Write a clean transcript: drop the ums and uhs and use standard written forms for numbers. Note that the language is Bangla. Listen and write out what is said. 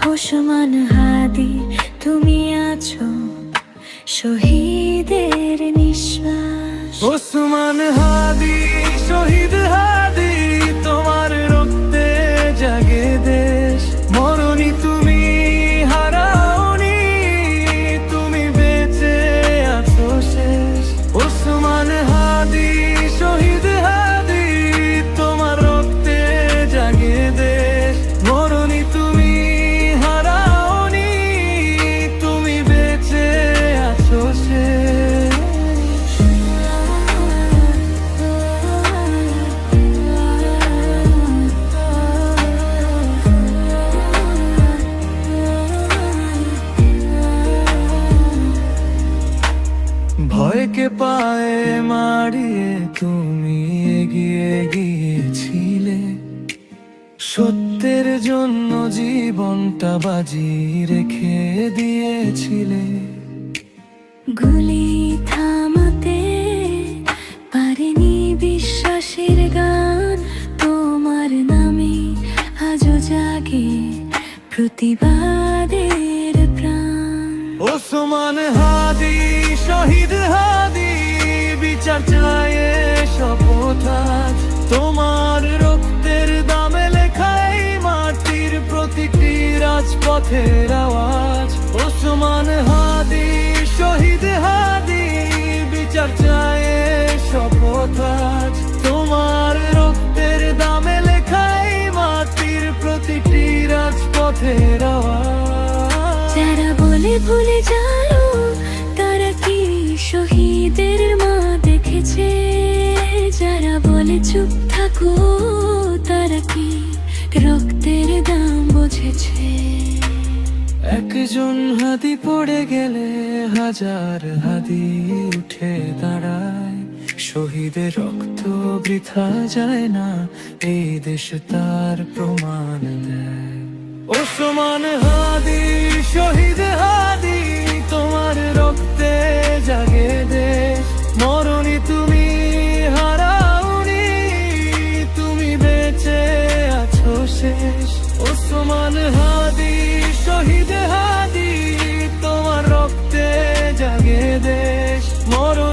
ওসমান হাদি তুমি আছো শহীদের নিঃশ্বাস। ওসমান হাদি শহীদ হাদি তোমার রক্তে জাগে দেশ। মরণি তুমি হারাওনি, তুমি বেঁচে আছো শেষ। ওসমান হাদি শহীদ হাদি তোমার রক্তে জাগে দেশ। মরণি তুমি হারাওনি, তুমি বেঁচে আছো শেষ। ভয়কে পায়ে মারিয়ে তুমি এগিয়ে গিয়েছিলে। সত্যের জন্য জীবনটা বাজি রেখে দিয়েছিলে। গুলি থামাতে পারেনি বিশ্বাসের গান, তোমার নামে আজও জাগে প্রতিবাদের প্রাণ। ওসমান হাদি শহীদ হাদি বিচার চায় শপথ আজ। তোমার রক্তের দামে লেখাই মাটির প্রতিটি রাজপথের আওয়াজ। ওসমান হাদি শহীদ হাদি বিচার চায় শপথ আজ। তোমার রক্তের দামে লেখাই মাটির প্রতিটি রাজপথের আওয়াজ। যারা বলে ভুলে যাও তারা কি শহীদের মা দেখেছে? যারা বলে চুপ থাকো তারা কি রক্তের দাম বুঝেছে? একজন হাদি পড়ে গেলে হাজার হাদি উঠে দাঁড়ায়। শহীদের রক্ত বৃথা যায় না, এই দেশ তার প্রমাণ দেয়। ওসমান হাদি শহীদ হাদি তোমার রক্তে জাগে দেশ। মরণি তুমি হারাওনি, তুমি বেঁচে আছো শেষ। ওসমান হাদি শহীদ হাদি তোমার রক্তে জাগে দেশ। মরণি